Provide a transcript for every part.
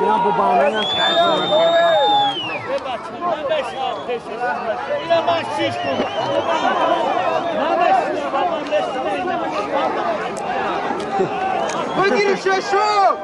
Ya bu bağlanan Выгни шашу!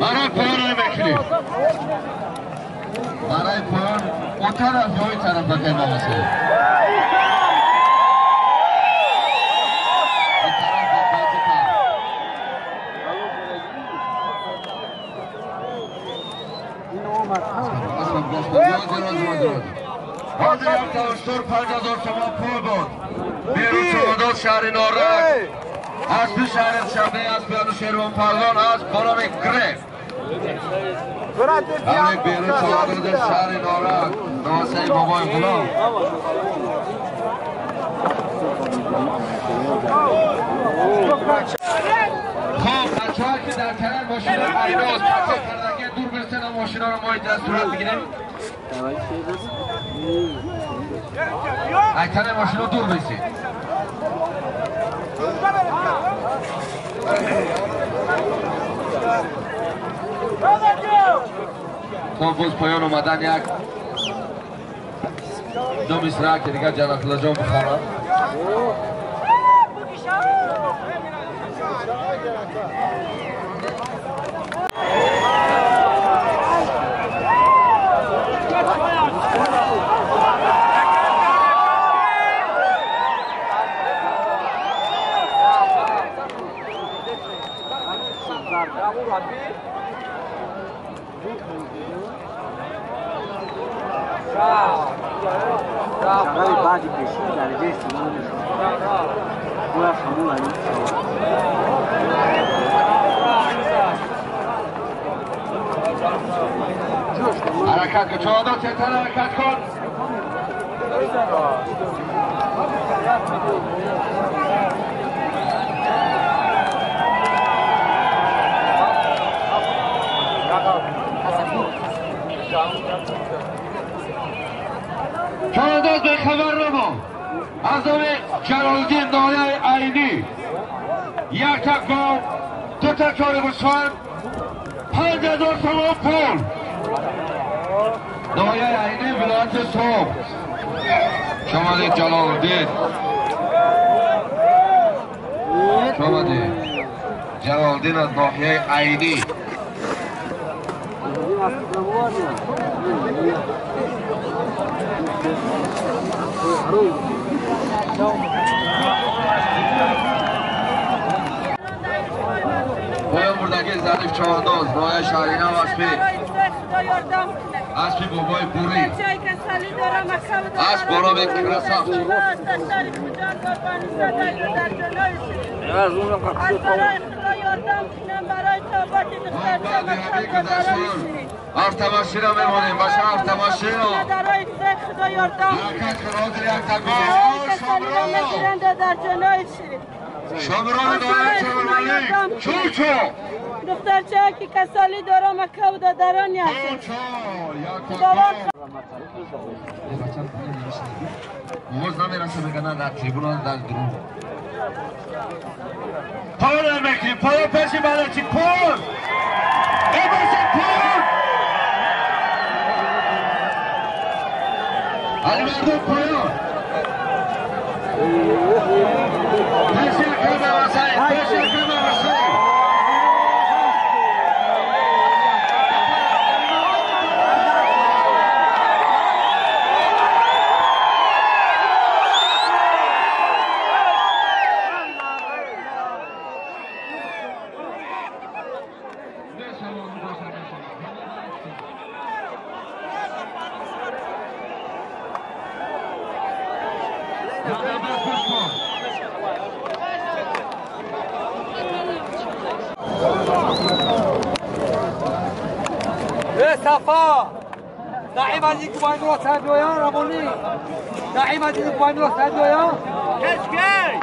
برای پایان بکریم برای پایان اون طرف یا این طرف بکریم آمسه حاضر یک توشتر 5000 تومان پول بود بیرون چمادات شهر نارک اسب شهر شبه اسب یانو شیروان پلوان اسب باران گرفت همه بیرون چمادات شهر نارک نواسه بابای غلام خب بچه ها که در کنار ماشین ها ایناز پرسه کردن که دور برسن و ماشین ها رو ما اینجا صورت بگیریم ایتن ماشین ها دور برسید خب باز پایان اومدن یک دو مصرع که دیگه جناب الله جان بخوانم برای بعدی پیشی درجه استعمال نشون باید همون علیم حرکت که چهادات چهتر حرکت کن چهادات به خبر نما از آمه جلالدین نایه عینی یک تک گام دو تک کاری بشفن 5000 تومان پول نایه عینی ولایت صبح شما دید جلالدین شما دید جلالدین از ناحیه عینی پایان بردگی ظریف چهانداز نایه شهرینه و اسبی بابای بوری اسب بارا به کرساف افتماشین را میمونیم باشه افتماشین را حرکت خرادر یک تگاه شامران دارم چهارمانی چوچو دخترچه که کسالی دارم اکه و دادرانی هست موز نمیرسه بگنه در تریبونان در درون پایان نمیکنیم پایان پیشی بله چی کن ایباشی کن علی مردم پایان Teşekkür ederim. Teşekkür ederim. صفا نعیم عزیز که باید راست هدویان رمونی نعیم عزیز که باید راست هدویان کشکی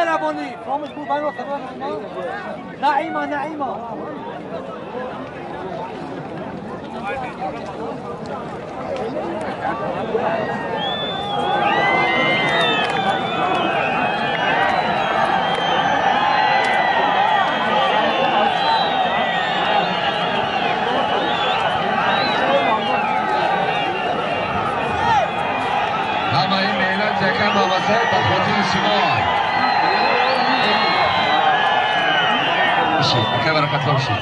رمونی فراموش بود باید راست هدویان نعیمه اکه برکت باشی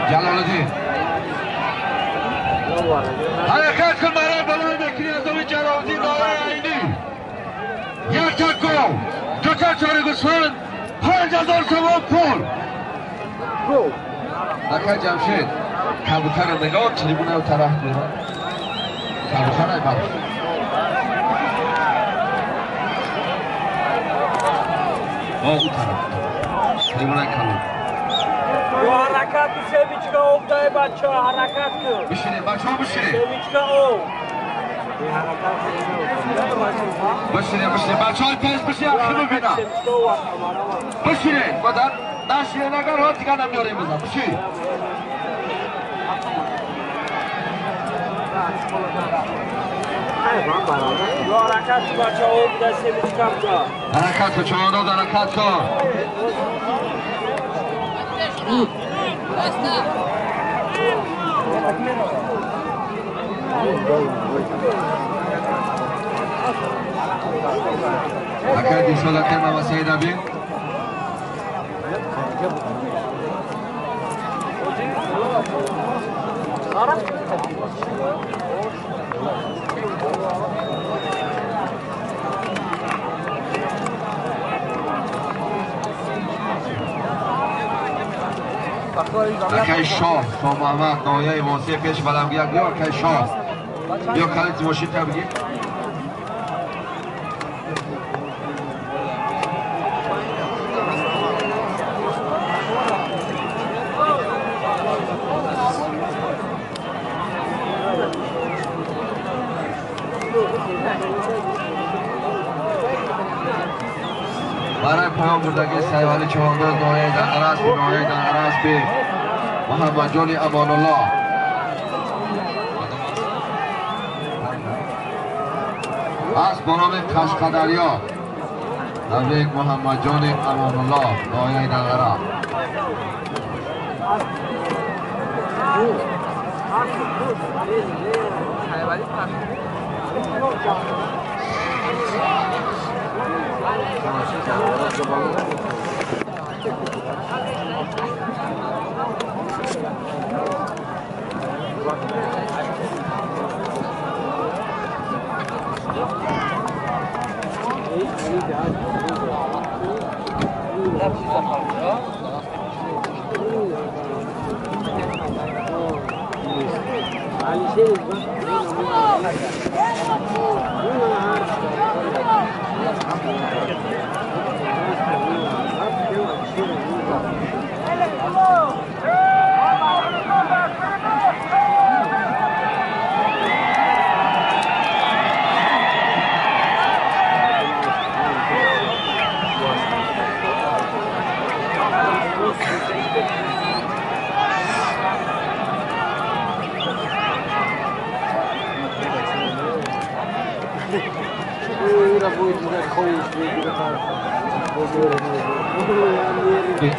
جلالالدین حرکت کن برای بلند بکنی از دوی جلالالدین دارای عینی یک تکو دو تا چاره گوسفند 5000 تومان پول اکه جمشید کبوتر رو نگاه تریبونه رو طرف بیرون کبوتر های برش او طرف تریبونه کلون حرکت سویچکا افتای بچه ها حرکت کن بشینید بچه ها بشینید سویچکا او بشینید بچه های پیش بشینید اخی ببینم بشینید بدن نشینید اگر ها دیگر نمیاریم بزن بشینید حرکت بچه ها افتای سویچکا بچه حرکت بچه ها داد حرکت کن اگر دیسال اکر مواسعی نبین اکر شاه محمد نایه واسه پیش بلمگیر بیا اکر شاه بیا کلیت ماشین تا بگیر برای پیام بردگی سیوالی چوانداز نایه در عرص به نایه در عرص به محمد جان امان الله از بنام قشقدریا نویک محمد جان امان الله نایه در عرص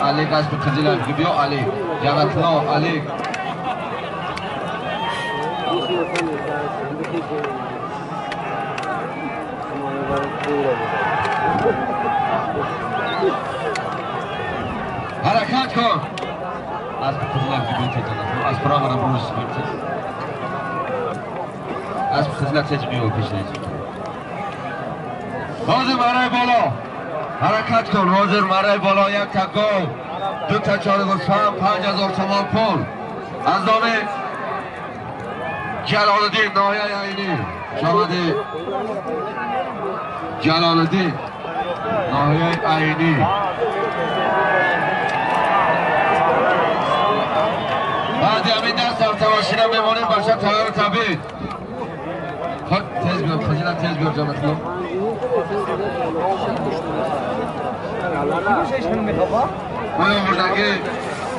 علی قصد تزیل بیا علی جانتنا علی حرکت کن از خدمت از برابر بروز از خدمت تجمیع و پیشنهاد حاضر مرای بالا حرکت کن حاضر مرای بالا یک تکو دو تا چهار گوسفند 5000 تومان پول از نام جلال‌الدین ناحیه عینی شامده جلال‌الدین ناحیه عینی بعد همین دست در تواشین هم بمانیم باشه تیار طبیعی خود تیز بیار خجیلت تیز بیار جامعه خلو باید بردگی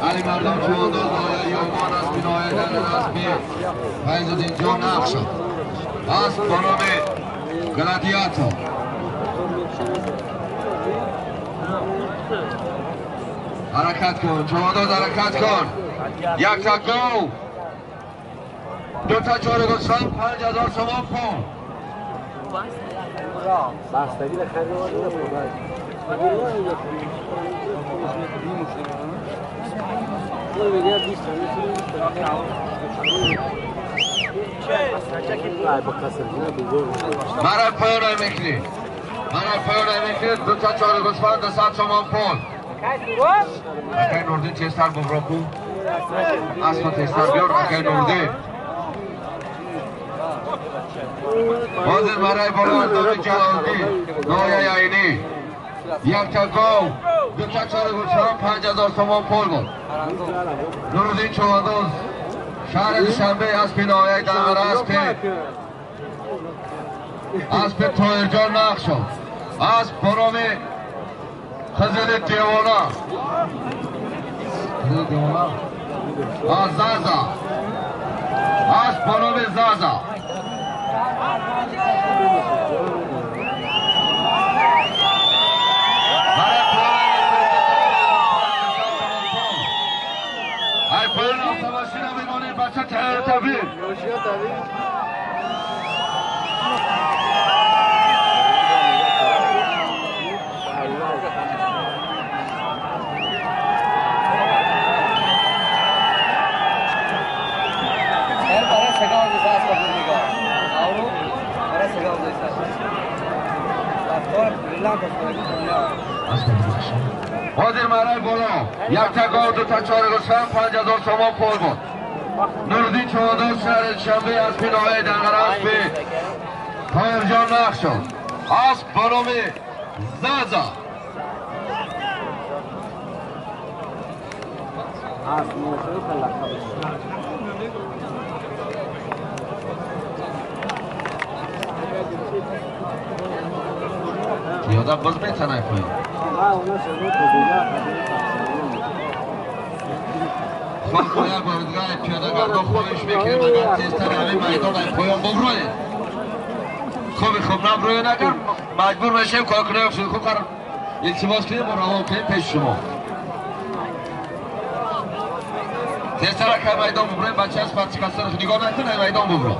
علی مردم چوانداز نایه یومان است بی نایه دلن است بی فیضالدین جان نقش است با نام گلادیاتو حرکت کن چوانداز حرکت کن یک تا گو دو تا چهار گوسفند 5000 تومان پول بستگی به خرید مرا پایان میکنی دو تا چهار گوسفند 200 تومان پول اکای نوردین تیستر ببرا کن اصلا تیستر بیار اکای نوردین حاضر مرای بالا از نام جلال‌الدین ناحیه عینی یک تا گو دو تا چهار گوسفند 5000 تومان پول بود نورالدین چوانداز شهر دوشنبه اسب ناحیه دنبر اسب طاهر جان نقش شد اسب با نام خضر دیوانا زازا اسب با نام زازا ای پایان آسماشین هم بمانید بچه تیار طبیعی حاضر مرای بالا یک تا گاو دو تا چهار گوسفند 5000 تومان پول بود نورالدین چوانداز شهر دوشنبه اسب ناحیه دنبر اسب طاهر جان نقش شد اسب با نام زازا یادم باز میتنه پایین خود باید باردگاه پیاده‌گردان خواهش میکنیم اگر تیزتر همین میدان ای پایان ببروید خوب نبروی نکن مجبور میشیم کار کنیم خوب قرار التماس کنیم و روان کنیم پیش شما تیزتر که میدان ببروید بچه از پرچکستان خود نگاه نکنه میدان ببرو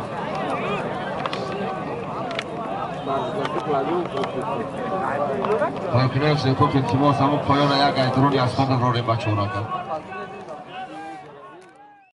کار کنیم خوب التماس همون پایان یک ایدرونی از خود رو ریم بچه ها را کن